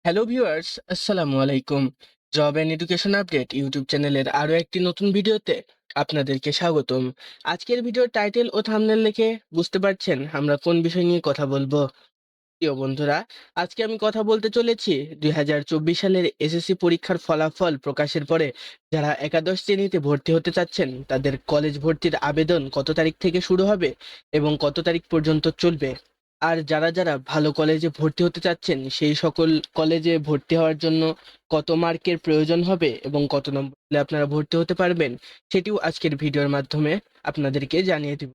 Hello viewers, আসসালামু আলাইকুম। Job and education update YouTube চ্যানেলের আরও একটি নতুন ভিডিওতে আপনাদেরকে স্বাগতম। আজকের ভিডিওর টাইটেল ও থাম্বনেল দেখে বুঝতে পারছেন আমরা কোন বিষয় নিয়ে কথা বলবো। প্রিয় বন্ধুরা, আজকে আমি কথা বলতে চলেছি 2024 সালের এসএসসি পরীক্ষার ফলাফল প্রকাশের পরে যারা একাদশ শ্রেণীতে ভর্তি হতে চাচ্ছেন তাদের কলেজ ভর্তির আবেদন কত তারিখ থেকে শুরু হবে এবং কত তারিখ পর্যন্ত চলবে। আর যারা যারা ভালো কলেজে ভর্তি হতে চাচ্ছেন সেই সকল কলেজে ভর্তি হওয়ার জন্য কত মার্কের প্রয়োজন হবে এবং কত নম্বর পেলে আপনারা ভর্তি হতে পারবেন সেটিও আজকের ভিডিওর মাধ্যমে আপনাদেরকে জানিয়ে দিব।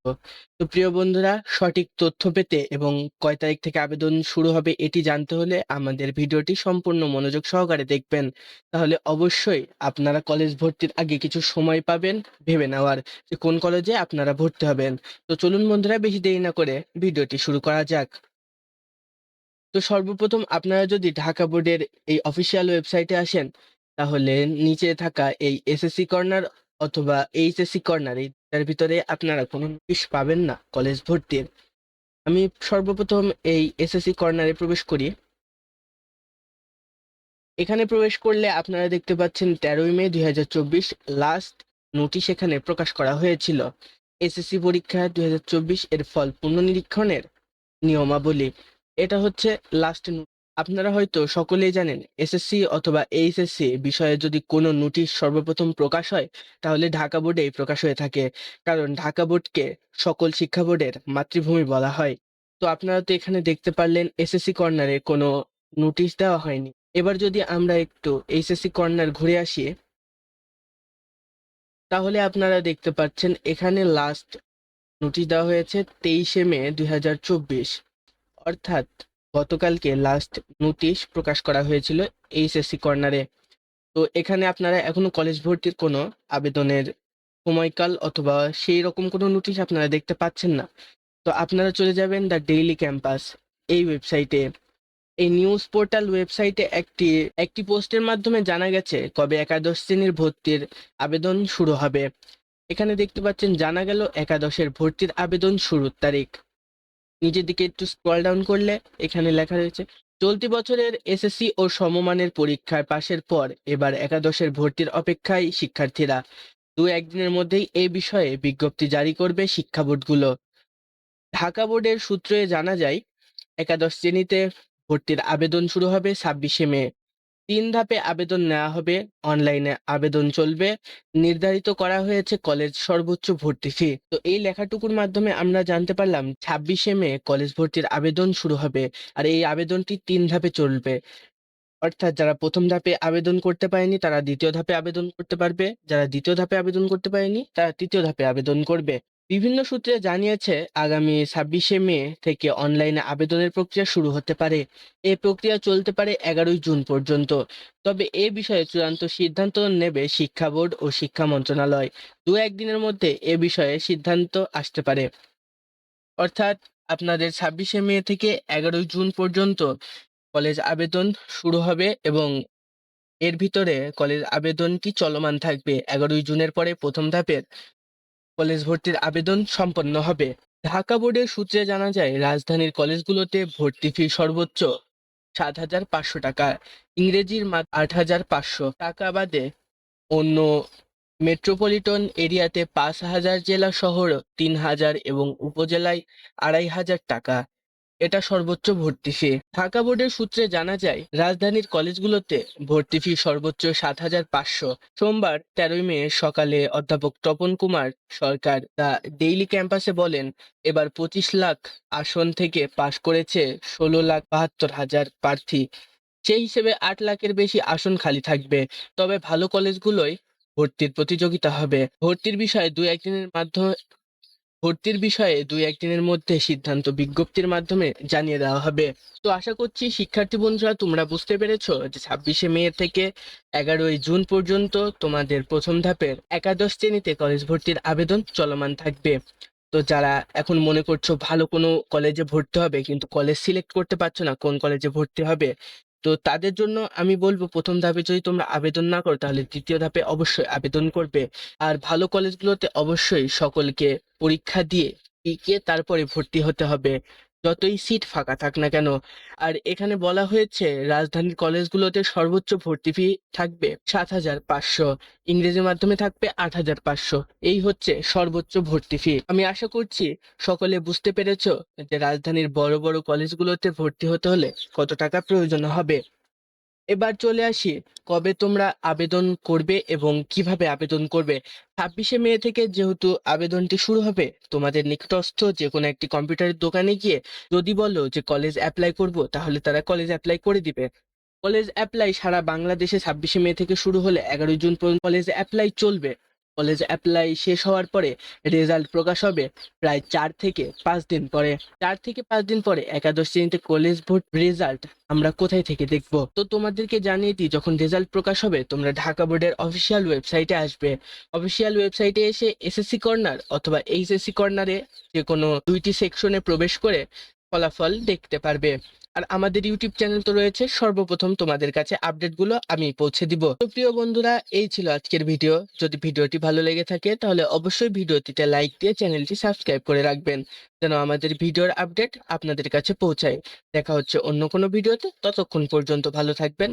তো প্রিয় বন্ধুরা, সঠিক তথ্য পেতে এবং কয় তারিখ থেকে আবেদন শুরু হবে এটি জানতে হলে আমাদের ভিডিওটি সম্পূর্ণ মনোযোগ সহকারে দেখবেন। তাহলে অবশ্যই আপনারা কলেজ ভর্তির আগে কিছু সময় পাবেন ভেবে নেওয়ার যে কোন কলেজে আপনারা ভর্তি হবেন। তো চলুন বন্ধুরা, বেশি দেরি না করে ভিডিওটি শুরু করা যাক। তো সর্বপ্রথম আপনারা যদি ঢাকা বোর্ডের এই অফিসিয়াল ওয়েবসাইটে আসেন তাহলে নিচে থাকা এই এসএসসি কর্নার অথবা এইচএসসি কর্নার এর ভিতরে আপনারা কোনো নোটিশ পাবেন না কলেজ ভর্তির। আমি সর্বপ্রথম এই এসএসসি কর্নারে প্রবেশ করি। এখানে প্রবেশ করলে আপনারা দেখতে পাচ্ছেন 13ই মে 2024 লাস্ট নোটিশ এখানে প্রকাশ করা হয়েছিল। এসএসসি পরীক্ষা 2024 এর ফল পুনর্নিরীক্ষণের নিয়মাবলী। এটা হচ্ছে লাস্ট। আপনারা হয়তো সকলেই জানেন এসএসসি অথবা এইচএসসি বিষয়ে যদি কোনো নোটিশ সর্বপ্রথম প্রকাশ হয় তাহলে ঢাকা বোর্ডেই প্রকাশ হয়ে থাকে, কারণ ঢাকা বোর্ডকে সকল শিক্ষা বোর্ডের মাতৃভূমি বলা হয়। তো আপনারা তো এখানে দেখতে পারলেন এসএসসি কর্নারে কোনো নোটিশ দেওয়া হয়নি। এবার যদি আমরা একটু এইচএসসি কর্নার ঘুরে আসি তাহলে আপনারা দেখতে পাচ্ছেন এখানে লাস্ট নোটিশ দেওয়া হয়েছে 23শে মে 2024, অর্থাৎ গতকালকে লাস্ট নোটিশ প্রকাশ করা হয়েছিল এইচএসসি কর্নারে। তো এখানে আপনারা এখনো কলেজ ভর্তির কোনো আবেদনের সময়কাল অথবা সেই রকম কোনো নোটিশ আপনারা দেখতে পাচ্ছেন না। তো আপনারা চলে যাবেন দ্য ডেইলি ক্যাম্পাস এই ওয়েবসাইটে। এই নিউজ পোর্টাল ওয়েবসাইটে একটি একটি পোস্টের মাধ্যমে জানা গেছে কবে একাদশ শ্রেণীর ভর্তির আবেদন শুরু হবে। এখানে দেখতে পাচ্ছেন জানা গেল একাদশের ভর্তির আবেদন শুরুর তারিখ। নিচের দিকে একটু স্ক্রল ডাউন করলে এখানে লেখা রয়েছে চলতি বছরের এসএসসি ও সমমানের পরীক্ষায় পাশের পর এবার একাদশের ভর্তির অপেক্ষায় শিক্ষার্থীরা। দু একদিনের মধ্যেই এই বিষয়ে বিজ্ঞপ্তি জারি করবে শিক্ষা বোর্ডগুলো। ঢাকা বোর্ডের সূত্রে জানা যায় একাদশ শ্রেণীতে ভর্তির আবেদন শুরু হবে 26শে মে। 3 ধাপে আবেদন নেওয়া হবে, অনলাইনে আবেদন চলবে। নির্ধারিত করা হয়েছে কলেজ সর্বোচ্চ ভর্তি ফি। তো এই লেখাটুকুর মাধ্যমে আমরা জানতে পারলাম 26শে মে কলেজ ভর্তির আবেদন শুরু হবে আর এই আবেদনটি 3 ধাপে চলবে। অর্থাৎ যারা প্রথম ধাপে আবেদন করতে পারেনি তারা দ্বিতীয় ধাপে আবেদন করতে পারবে, যারা দ্বিতীয় ধাপে আবেদন করতে পারেনি তারা তৃতীয় ধাপে আবেদন করবে। বিভিন্ন সূত্রে জানিয়েছে আগামী 26শে মে থেকে অনলাইনে আবেদনের প্রক্রিয়া শুরু হতে পারে। এই প্রক্রিয়া চলতে পারে 11ই জুন পর্যন্ত। তবে এ বিষয়ে চূড়ান্ত সিদ্ধান্ত নেবে শিক্ষা বোর্ড ও শিক্ষা মন্ত্রণালয়। দু একদিনের মধ্যে এ বিষয়ে সিদ্ধান্ত আসতে পারে। অর্থাৎ আপনাদের 26শে মে থেকে 11ই জুন পর্যন্ত কলেজ আবেদন শুরু হবে এবং এর ভিতরে কলেজ আবেদনটি চলমান থাকবে। 11ই জুনের পরে প্রথম ধাপের কলেজ ভর্তির আবেদন সম্পন্ন হবে। ঢাকা বোর্ডের সূত্রে জানা যায় রাজধানীর কলেজগুলোতে ভর্তি ফি সর্বোচ্চ 7,500 টাকা, ইংরেজির 8,500 টাকা বাদে অন্য মেট্রোপলিটন এরিয়াতে 5,000, জেলা শহর 3,000 এবং উপজেলায় 2,500 টাকা। এটা সর্বোচ্চ ভর্তি ফি। ঢাকা বোর্ডের সূত্রে জানা যায় রাজধানীর কলেজগুলোতে ভর্তি ফি সর্বোচ্চ 7,500। সোমবার 13ই মে সকালে অধ্যাপক তপন কুমার সরকার দ্য ডেইলি ক্যাম্পাসে বলেন এবার 25 লাখ আসন থেকে পাশ করেছে 16,72,000 প্রার্থী। সেই হিসেবে 8 লাখের বেশি আসন খালি থাকবে। তবে ভালো কলেজগুলোয় ভর্তির প্রতিযোগিতা হবে। ভর্তির বিষয়ে দুই একদিনের মধ্যে সিদ্ধান্ত বিজ্ঞপ্তির মাধ্যমে জানিয়ে দেওয়া হবে। তো আশা করছি শিক্ষার্থী বন্ধুরা তোমরা বুঝতে পেরেছো যে 26শে মে থেকে 11ই জুন পর্যন্ত তোমাদের প্রথম ধাপের একাদশ শ্রেণীতে কলেজ ভর্তির আবেদন চলমান থাকবে। তো যারা এখন মনে করছো ভালো কোনো কলেজে ভর্তি হবে কিন্তু কলেজ সিলেক্ট করতে পারছো না কোন কলেজে ভর্তি হবে, তো তাদের জন্য আমি বলবো প্রথম ধাপে যদি তোমরা আবেদন না করো তাহলে দ্বিতীয় ধাপে অবশ্যই আবেদন করবে। আর ভালো কলেজগুলোতে অবশ্যই সকলকে পরীক্ষা দিয়ে টিকে তারপরে ভর্তি হতে হবে। যতই সিট ফাঁকা থাক না কেন। আর এখানে বলা হয়েছে রাজধানীর কলেজগুলোতে সর্বোচ্চ ভর্তি ফি থাকবে ৭,৫০০, ইংরেজি মাধ্যমে থাকবে ৮,৫০০। এই হচ্ছে সর্বোচ্চ ভর্তি ফি। আমি আশা করছি সকলে বুঝতে পেরেছো যে রাজধানীর বড় বড় কলেজগুলোতে ভর্তি হতে হলে কত টাকা প্রয়োজন হবে। এবার চলে আসি কবে তোমরা আবেদন করবে এবং কিভাবে আবেদন করবে। ২৬শে মে থেকে যেহেতু আবেদনটি শুরু হবে, তোমাদের নিকটস্থ যে কোনো একটি কম্পিউটারের দোকানে গিয়ে যদি বলো যে কলেজ অ্যাপ্লাই করব, তাহলে তারা কলেজ অ্যাপ্লাই করে দিবে। কলেজ অ্যাপ্লাই সারা বাংলাদেশে ২৬শে মে থেকে শুরু হলে ১১ই জুন পর্যন্ত কলেজ অ্যাপ্লাই চলবে। কলেজ অ্যাপ্লাই শেষ হওয়ার পরে রেজাল্ট প্রকাশ হবে প্রায় ৪ থেকে ৫ দিন পরে। ৪ থেকে ৫ দিন পরে একাদশ শ্রেণীতে কলেজ ভর্তি রেজাল্ট আমরা কোথায় থেকে দেখব? তো তোমাদেরকে জানিয়ে দিই, যখন রেজাল্ট প্রকাশ হবে তোমরা ঢাকা বোর্ডের অফিসিয়াল ওয়েবসাইটে আসবে। অফিসিয়াল ওয়েবসাইটে এসে এসএসসি কর্নার অথবা এইচএসসি কর্নারে যে কোনো ২টি সেকশনে প্রবেশ করে ফলাফল দেখতে পারবে। আর আমাদের ইউটিউব চ্যানেল তো রয়েছে, সর্বপ্রথম তোমাদের কাছে আপডেটগুলো আমি পৌঁছে দিব। তো প্রিয় বন্ধুরা, এই ছিল আজকের ভিডিও। যদি ভিডিওটি ভালো লেগে থাকে তাহলে অবশ্যই ভিডিওটিতে লাইক দিয়ে চ্যানেলটি সাবস্ক্রাইব করে রাখবেন, যেন আমাদের ভিডিওর আপডেট আপনাদের কাছে পৌঁছায়। দেখা হচ্ছে অন্য কোনো ভিডিওতে, ততক্ষণ পর্যন্ত ভালো থাকবেন।